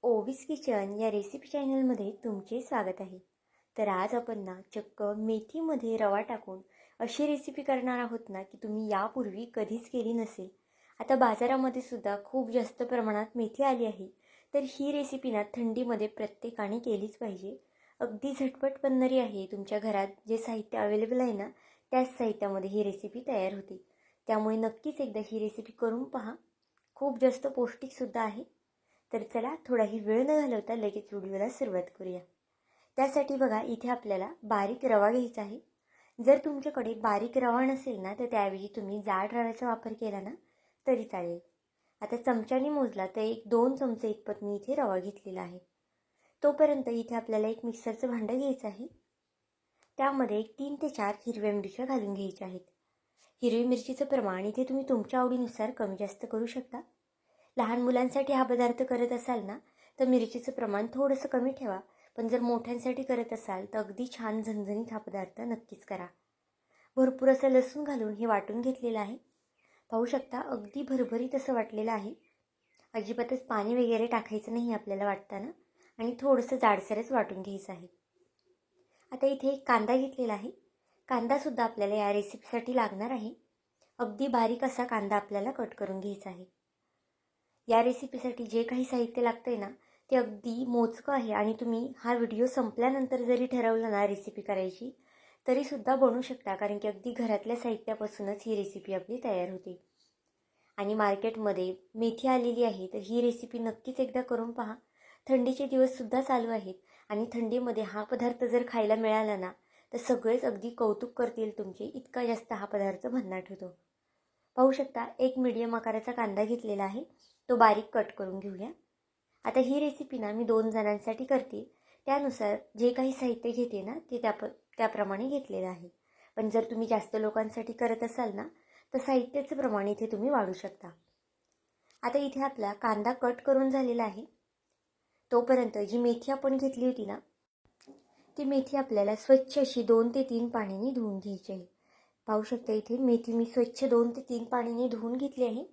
ओवीस kitchen या recipe चॅनलमध्ये तुमचे स्वागत आहे. तर आज आपण ना चक्क मेथीमध्ये रवा टाकून अशी रेसिपी करणार आहोत ना की तुम्ही यापूर्वी कधीच केली नसेल. आता बाजारामध्ये सुद्धा खूप जास्त प्रमाणात मेथी आली आहे. तर ही रेसिपी ना थंडीमध्ये प्रत्येकाने केलीच पाहिजे. अगदी झटपट बनणारी आहे. तुमच्या घरात जे साहित्य अवेलेबल आहे ना त्याच साहित्यामध्ये ही रेसिपी तयार होते. त्यामुळे नक्कीच एकदा ही रेसिपी करून पहा. खूप जास्त पौष्टिकसुद्धा आहे. तर चला थोडाही वेळ न घालवता लगेच व्हिडिओला सुरुवात करूया. त्यासाठी बघा इथे आपल्याला बारीक रवा घ्यायचा आहे. जर तुमच्याकडे बारीक रवा नसेल ना तर त्याऐवजी तुम्ही जाड रव्याचा वापर केला ना तरी चालेल. आता चमच्याने मोजला तर 1-2 चमचे इतपत मी इथे रवा घेतलेला आहे. तोपर्यंत इथे आपल्याला एक मिक्सरचं भांडं घ्यायचं आहे. त्यामध्ये 3 ते 4 हिरव्या मिरच्या घालून घ्यायच्या आहेत. हिरवी मिरचीचं प्रमाण इथे तुम्ही तुमच्या आवडीनुसार कमी जास्त करू शकता. लहान मुलांसाठी हा पदार्थ करत असाल ना तर मिरचीचं प्रमाण थोडंसं कमी ठेवा. पण जर मोठ्यांसाठी करत असाल तर अगदी छान झणझणीत हा पदार्थ नक्कीच करा. भरपूर असं लसूण घालून हे वाटून घेतलेलं आहे. पाहू शकता अगदी भरभरीत असं वाटलेलं आहे. अजिबातच पाणी वगैरे टाकायचं नाही आपल्याला वाटताना आणि थोडंसं जाडसरच वाटून घ्यायचं आहे. आता इथे एक कांदा घेतलेला आहे. कांदासुद्धा आपल्याला या रेसिपीसाठी लागणार आहे. अगदी बारीक असा कांदा आपल्याला कट करून घ्यायचा आहे. या रेसिपीसाठी जे काही साहित्य लागतं आहे ना ते अगदी मोजकं आहे आणि तुम्ही हा व्हिडिओ संपल्यानंतर जरी ठरवलं ना रेसिपी करायची तरीसुद्धा बनवू शकता, कारण की अगदी घरातल्या साहित्यापासूनच ही रेसिपी आपली तयार होते. आणि मार्केटमध्ये मेथी आलेली आहे तर ही रेसिपी नक्कीच एकदा करून पहा. थंडीचे दिवससुद्धा चालू आहेत आणि थंडीमध्ये हा पदार्थ जर खायला मिळाला ना तर सगळेच अगदी कौतुक करतील तुमचे, इतका जास्त हा पदार्थ भन्नाट होतो. पाहू शकता एक मीडियम आकाराचा कांदा घेतलेला आहे. तो बारीक कट करून घेऊया. आता ही रेसिपी ना मी 2 जणांसाठी करते. त्यानुसार जे काही साहित्य घेते ना ते त्याप्रमाणे घेतलेलं आहे. पण जर तुम्ही जास्त लोकांसाठी करत असाल ना तर साहित्याचं प्रमाण इथे तुम्ही वाढू शकता. आता इथे आपला कांदा कट करून झालेला आहे. तोपर्यंत जी मेथी आपण घेतली होती ना ती मेथी आपल्याला स्वच्छ अशी 2 ते 3 पाण्याने धुवून घ्यायची आहे. पाहू शकता इथे मेथी मी स्वच्छ 2 ते 3 पाण्याने धुवून घेतली आहे.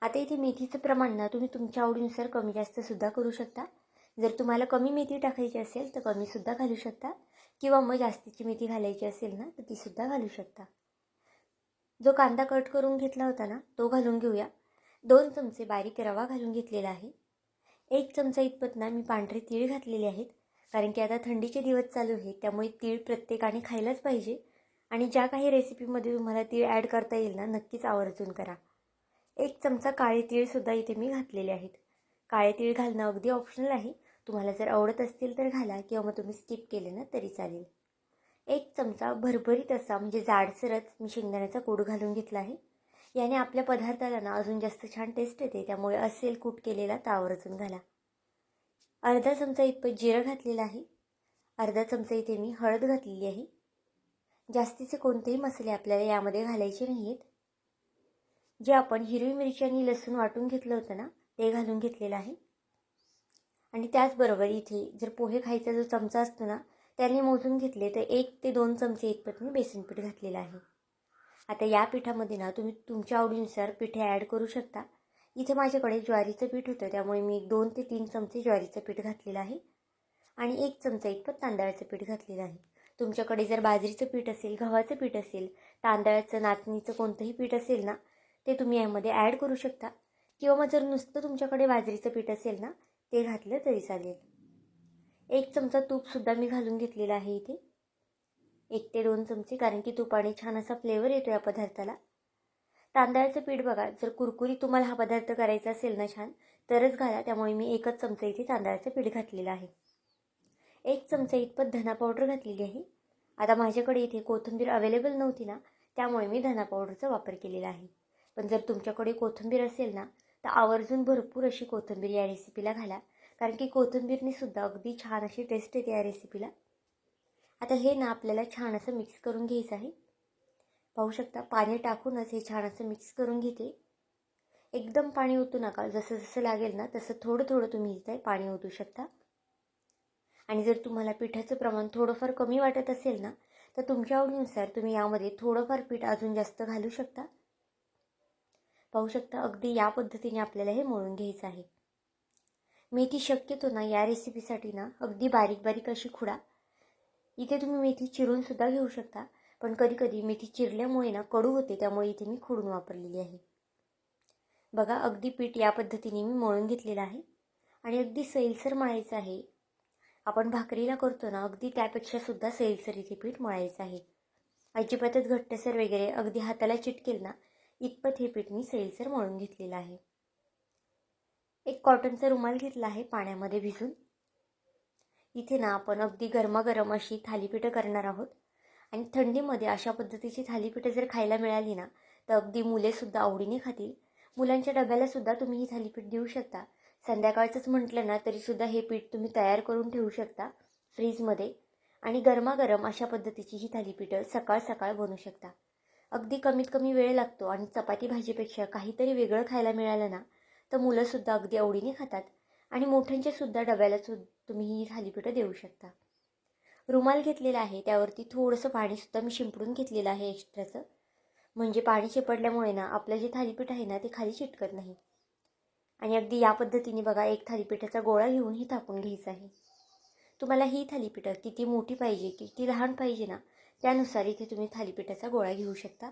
आता इथे मेथीचं प्रमाण ना तुम्ही तुमच्या आवडीनुसार कमी जास्तसुद्धा करू शकता. जर तुम्हाला कमी मेथी टाकायची असेल तर कमीसुद्धा घालू शकता किंवा मग जास्तीची मेथी घालायची असेल ना तर तीसुद्धा घालू शकता. जो कांदा कट करून घेतला होता ना तो घालून घेऊया. 2 चमचे बारीक रवा घालून घेतलेला आहे. 1 चमचा इतपत ना मी पांढरे तीळ घातलेले आहेत, कारण की आता थंडीचे दिवस चालू आहेत त्यामुळे तीळ प्रत्येकाने खायलाच पाहिजे. आणि ज्या काही रेसिपीमध्ये तुम्हाला तीळ ॲड करता येईल ना नक्कीच आवर्जून करा. 1 चमचा काळे तीळसुद्धा इथे मी घातलेले आहेत. काळे तीळ घालणं अगदी ऑप्शनल आहे. तुम्हाला जर आवडत असतील तर घाला किंवा मग तुम्ही स्किप केले ना तरी चालेल. 1 चमचा भरभरीत असा म्हणजे जाडसरच मी शेंगदाण्याचा कूट घालून घेतला आहे. याने आपल्या पदार्थाला ना अजून जास्त छान टेस्ट येते, त्यामुळे असेल कूट केलेला तर आवर्जून घाला. अर्धा चमचा इतपत जिरं घातलेलं आहे. अर्धा चमचा इथे मी हळद घातलेली आहे. जास्तीचे कोणतेही मसाले आपल्याला यामध्ये घालायचे नाही आहेत. जे आपण हिरवी मिरची आणि लसूण वाटून घेतलं होतं ना ते घालून घेतलेलं आहे. आणि त्याचबरोबर इथे जर पोहे खायचा जो चमचा असतो ना त्याने मोजून घेतले तर 1 ते 2 चमचे इतपत मी बेसन पीठ घातलेलं आहे. आता या पिठामध्ये ना तुम्ही तुमच्या आवडीनुसार पिठे ॲड करू शकता. इथे माझ्याकडे ज्वारीचं पीठ होतं त्यामुळे मी 2 ते 3 चमचे ज्वारीचं पीठ घातलेलं आहे आणि 1 चमचा इतपत तांदळाचं पीठ घातलेलं आहे. तुमच्याकडे जर बाजरीचं पीठ असेल, गव्हाचं पीठ असेल, तांदळाचं, नाचणीचं कोणतंही पीठ असेल ना ते तुम्ही यामध्ये ॲड करू शकता किंवा मग जर नुसतं तुमच्याकडे बाजरीचं पीठ असेल ना ते घातलं तरी चालेल. 1 चमचा तूपसुद्धा मी घालून घेतलेला आहे इथे. 1 ते 2 चमचे, कारण की तुपाने छान असा फ्लेवर येतो या पदार्थाला. तांदळाचं पीठ बघा जर कुरकुरीत तुम्हाला हा पदार्थ करायचा असेल ना छान तरच घाला, त्यामुळे मी 1च चमचा इथे तांदळाचं पीठ घातलेलं आहे. 1 चमचा इतपत धना पावडर घातलेली आहे. आता माझ्याकडे इथे कोथिंबीर अवेलेबल नव्हती ना त्यामुळे मी धना पावडरचा वापर केलेला आहे. पण जर तुमच्याकडे कोथिंबीर असेल ना तर आवर्जून भरपूर अशी कोथिंबीर या रेसिपीला घाला, कारण की कोथिंबीरने सुद्धा अगदी छान अशी टेस्ट येते या रेसिपीला. आता हे ना आपल्याला छान असं मिक्स करून घ्यायचं आहे. पाहू शकता पाणी टाकूनच हे छान असं मिक्स करून घेते. एकदम पाणी ओतू नका, जसं जसं लागेल ना तसं थोडं थोडं तुम्ही इथे पाणी ओतू शकता. आणि जर तुम्हाला पिठाचं प्रमाण थोडंफार कमी वाटत असेल ना तर तुमच्या आवडीनुसार तुम्ही यामध्ये थोडंफार पीठ अजून जास्त घालू शकता. पाहू शकता अगदी या पद्धतीने आपल्याला हे मळून घ्यायचं आहे. मेथी शक्यतो ना या रेसिपीसाठी ना अगदी बारीक बारीक अशी खुडा. इथे तुम्ही मेथी चिरून सुद्धा घेऊ शकता, पण कधी कधी मेथी चिरल्यामुळे ना कडू होते, त्यामुळे इथे मी खोडून वापरलेली आहे. बघा अगदी पीठ या पद्धतीने मी मळून घेतलेलं आहे आणि अगदी सैलसर मळायचं आहे. आपण भाकरीला करतो ना अगदी त्यापेक्षा सुद्धा सैलसर इथे पीठ मळायचं आहे. अजिबातच घट्टसर वगैरे अगदी हाताला चिटकेल ना इतपत हे पीठ मी सैलसर मळून घेतलेलं आहे. एक कॉटनचा रुमाल घेतला आहे पाण्यामध्ये भिजून. इथे ना आपण अगदी गरमागरम अशी थालीपीठं करणार आहोत आणि थंडीमध्ये अशा पद्धतीची थालीपीठं जर खायला मिळाली ना तर अगदी मुलेसुद्धा आवडीने खातील. मुलांच्या डब्यालासुद्धा तुम्ही ही थालीपीठ देऊ शकता. संध्याकाळचंच म्हटलं ना तरीसुद्धा हे पीठ तुम्ही तयार करून ठेवू शकता फ्रीजमध्ये आणि गरमागरम अशा पद्धतीची ही थालीपीठं सकाळ सकाळ बनवू शकता. अगदी कमीत कमी वेळ लागतो आणि चपाती भाजीपेक्षा काहीतरी वेगळं खायला मिळालं ना तर मुलंसुद्धा अगदी आवडीने खातात आणि मोठ्यांच्यासुद्धा डब्याला तुम्ही ही थालीपीठं देऊ शकता. रुमाल घेतलेला आहे, त्यावरती थोडंसं पाणीसुद्धा मी शिंपडून घेतलेलं आहे एक्स्ट्राचं, म्हणजे पाणी शिपडल्यामुळे ना आपलं जे थालीपीठ आहे ना ते खाली चिटकत नाही. आणि अगदी या पद्धतीने बघा एक थालीपीठाचा गोळा घेऊन ही थापून घ्यायचं आहे. तुम्हाला ही थालीपीठं किती मोठी पाहिजे किती लहान पाहिजे ना त्यानुसार इथे तुम्ही थालीपीठाचा गोळा घेऊ शकता.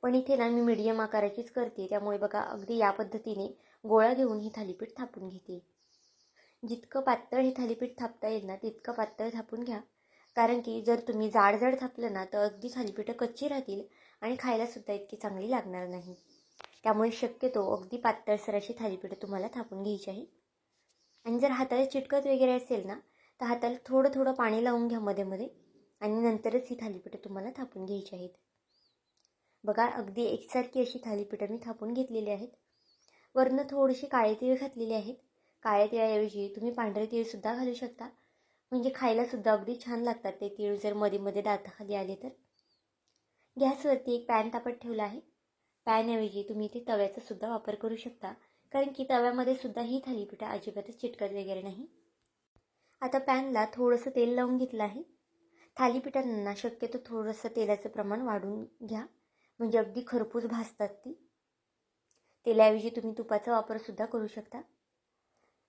पण इथे ना मी मीडियम आकाराचीच करते, त्यामुळे बघा अगदी या पद्धतीने गोळा घेऊन ही थालीपीठ थापून घेते. जितकं पातळ हे थालीपीठ थापता येईल ना तितकं पातळ थापून घ्या, कारण की जर तुम्ही जाड थापलं ना तर अगदी थालीपीठं कच्ची राहतील आणि खायलासुद्धा इतकी चांगली लागणार नाही. त्यामुळे शक्यतो अगदी पातळसर अशी थालीपीठं तुम्हाला थापून घ्यायची आहे. आणि जर हाताला चिटकत वगैरे असेल ना तर हाताला थोडं थोडं पाणी लावून घ्या मध्ये मध्ये आणि नंतरच ही थालीपीठं तुम्हाला थापून घ्यायची आहेत. बघा अगदी एकसारखी अशी थालीपीठं मी थापून घेतलेली आहेत. वरनं थोडीशी काळे तीळ घातलेली आहेत. काळ्या तिळाऐवजी तुम्ही पांढरे तीळसुद्धा घालू शकता, म्हणजे खायलासुद्धा अगदी छान लागतात ते तीळ जर मध्ये मध्ये दाताखाली आले तर. गॅसवरती एक पॅन तापत ठेवला आहे. पॅनऐवजी तुम्ही इथे तव्याचा सुद्धा वापर करू शकता, कारण की तव्यामध्ये सुद्धा ही थालीपीठं अजिबातच चिटकत वगैरे नाही. आता पॅनला थोडंसं तेल लावून घेतलं आहे. थालीपीठांना शक्यतो थोडंसं तेलाचं प्रमाण वाढून घ्या, म्हणजे अगदी खरपूस भाजतात ती. तेलाऐवजी तुम्ही तुपाचा वापरसुद्धा करू शकता.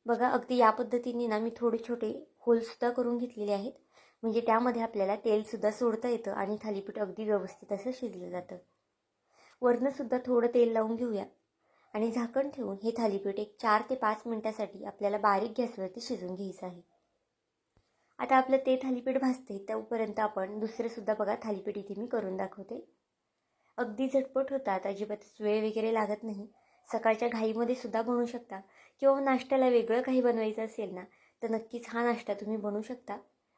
बघा अगदी या पद्धतीने ना मी थोडे छोटे होलसुद्धा करून घेतलेले आहेत, म्हणजे त्यामध्ये आपल्याला तेलसुद्धा सोडता येतं आणि थालीपीठ अगदी व्यवस्थित असं शिजलं जातं. वरनंसुद्धा थोडं तेल लावून घेऊया आणि झाकण ठेवून हे थालीपीठ एक 4 ते 5 मिनटासाठी आपल्याला बारीक गॅसवरती शिजवून घ्यायचं आहे. आता आपलं ते थालीपीठ भाजते तोपर्यंत आपण दुसरेसुद्धा बघा थालीपीठ इथे मी करून दाखवते. अगदी झटपट होतात, अजिबातच वेळ वगैरे लागत नाही. सकाळच्या घाईमध्ये सुद्धा बनवू शकता किंवा नाश्त्याला वेगळं काही बनवायचं असेल ना तर नक्कीच हा नाश्ता तुम्ही बनवू शकता.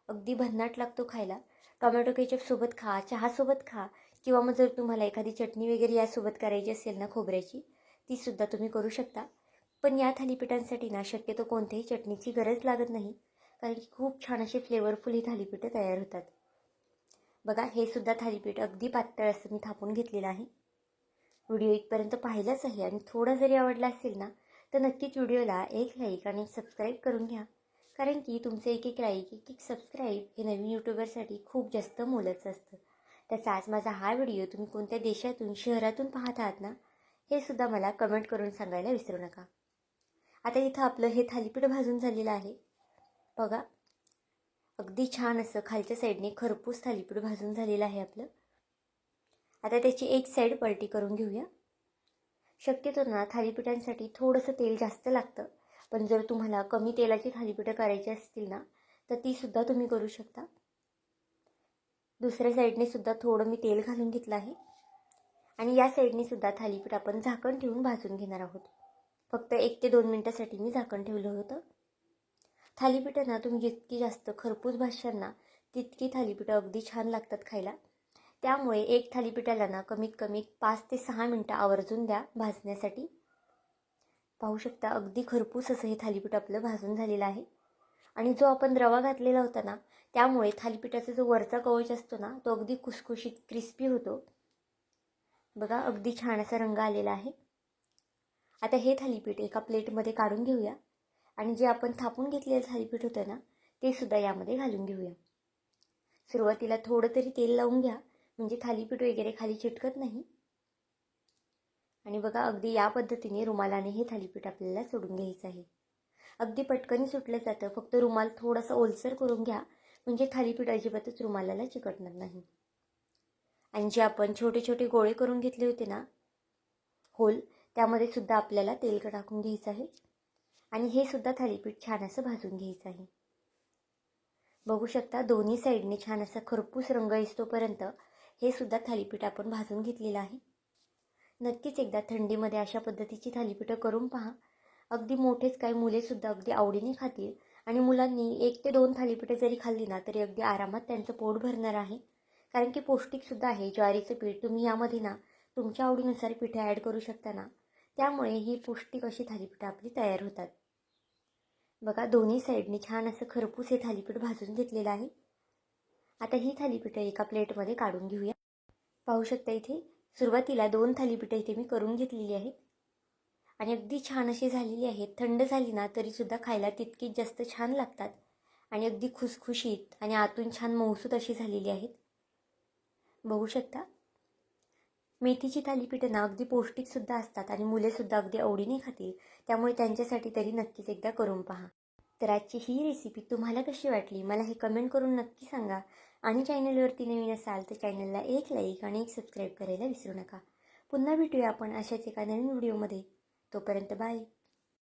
अगदी भन्नाट लागतो खायला. टोमॅटो केचपसोबत खा, चहासोबत खा किंवा मग जर तुम्हाला एखादी चटणी वगैरे यासोबत करायची असेल ना खोबऱ्याची, तीसुद्धा तुम्ही करू शकता. पण या थालीपीठांसाठी ना शक्यतो कोणत्याही चटणीची गरज लागत नाही, कारण की खूप छान असे फ्लेवरफुल ही थालीपीठं तयार होतात. बघा हे सुद्धा थालीपीठ अगदी पातळ असं मी थापून घेतलेलं आहे. व्हिडिओ इथपर्यंत पाहिलाच आहे आणि थोडा जरी आवडला असेल ना तर नक्कीच व्हिडिओला एक लाईक आणि सबस्क्राईब करून घ्या, कारण की तुमचं एक एक लाईक एक एक सबस्क्राईब हे नवीन यूट्यूबरसाठी खूप जास्त मोलाचं असतं. तसाच माझा हा व्हिडिओ तुम्ही कोणत्या देशातून शहरातून पाहत आहात ना हे सुद्धा मला कमेंट करून सांगायला विसरू नका. आता इथं आपलं हे थालीपीठ भाजून झालेलं आहे. बघा अगदी छान असं खालच्या साईडने खरपूस थालीपीठ भाजून झालेलं आहे आपलं. आता त्याची एक साईड पलटी करून घेऊया. शक्यतो ना थालीपीठांसाठी थोडंसं तेल जास्त लागतं, पण जर तुम्हाला कमी तेलाची थालीपीठं करायची असतील ना तर तीसुद्धा तुम्ही करू शकता. दुसऱ्या साईडने सुद्धा थोडं मी तेल घालून घेतलं आहे आणि या साईडने सुद्धा थालीपीठ आपण झाकण ठेवून भाजून घेणार आहोत. फक्त 1 ते 2 मिनटासाठी मी झाकण ठेवलं होतं. थालीपीठं ना तुम्ही जितकी जास्त खरपूस भाजशाल ना तितकी थालीपीठं अगदी छान लागतात खायला. त्यामुळे एक थालीपीठाला ना कमीत कमी 5 ते 6 मिनटं आवर्जून द्या भाजण्यासाठी. पाहू शकता अगदी खरपूस असं हे थालीपीठ आपलं भाजून झालेलं आहे आणि जो आपण रवा घातलेला होता ना त्यामुळे थालीपीठाचा जो वरचा कवच असतो ना तो अगदी खुसखुशीत क्रिस्पी होतो. बघा अगदी छान असा रंग आलेला आहे. आता हे थालीपीठ एका प्लेटमध्ये काढून घेऊया आणि जे आपण थापून घेतलेलं थालीपीठ होतं ना ते सुद्धा यामध्ये घालून घेऊया. सुरुवातीला थोडं तरी तेल लावून घ्या, म्हणजे थालीपीठ वगैरे खाली चिटकत नाही. आणि बघा अगदी या पद्धतीने रुमालाने हे थालीपीठ आपल्याला सोडून घ्यायचं आहे. अगदी पटकन सुटलं जातं. फक्त रुमाल थोडासा ओलसर करून घ्या, म्हणजे थालीपीठ अजिबातच रुमालाला चिकटणार नाही. आणि जे आपण छोटे छोटे गोळे करून घेतले होते ना होल, त्यामध्ये सुद्धा आपल्याला तेल टाकून घ्यायचं आहे आणि हे सुद्धा थालीपीठ छान असं भाजून घ्यायचं आहे. बघू शकता दोन्ही साईडने छान असा खरपूस रंग येतोपर्यंत हे सुद्धा थालीपीठ आपण भाजून घेतलेलं आहे. नक्कीच एकदा थंडीमध्ये अशा पद्धतीची थालीपीठं करून पहा. अगदी मोठेच काही मुलेसुद्धा अगदी आवडीने खातील आणि मुलांनी 1 ते 2 थालीपीठं जरी खाल्ली ना तरी अगदी आरामात त्यांचं पोट भरणार आहे. कारण की पौष्टिकसुद्धा आहे. ज्वारीचं पीठ तुम्ही यामध्ये ना तुमच्या आवडीनुसार पिठं ॲड करू शकता ना, त्यामुळे ही पौष्टिक अशी थालीपीठं आपली तयार होतात. बघा दोन्ही साईडने छान असं खरपूस हे थालीपीठ भाजून घेतलेलं आहे. आता ही थालीपीठं एका प्लेटमध्ये काढून घेऊया. पाहू शकता इथे सुरुवातीला 2 थालीपीठं इथे मी करून घेतलेली आहेत आणि अगदी छान अशी झालेली आहेत. थंड झाली ना तरीसुद्धा खायला तितकीच जास्त छान लागतात आणि अगदी खुसखुशीत आणि आतून छान मऊसूत अशी झालेली आहेत. बघू शकता मेथीची थालीपीठं ना अगदी पौष्टिकसुद्धा असतात आणि मुलेसुद्धा अगदी आवडीने खातील. त्यामुळे त्यांच्यासाठी तरी नक्कीच एकदा करून पहा. तर आजची ही रेसिपी तुम्हाला कशी वाटली मला हे कमेंट करून नक्की सांगा. आणि चॅनलवरती नवीन असाल तर चॅनलला एक लाईक आणि एक सबस्क्राईब करायला विसरू नका. पुन्हा भेटूया आपण अशाच एका नवीन व्हिडिओमध्ये. तोपर्यंत बाय.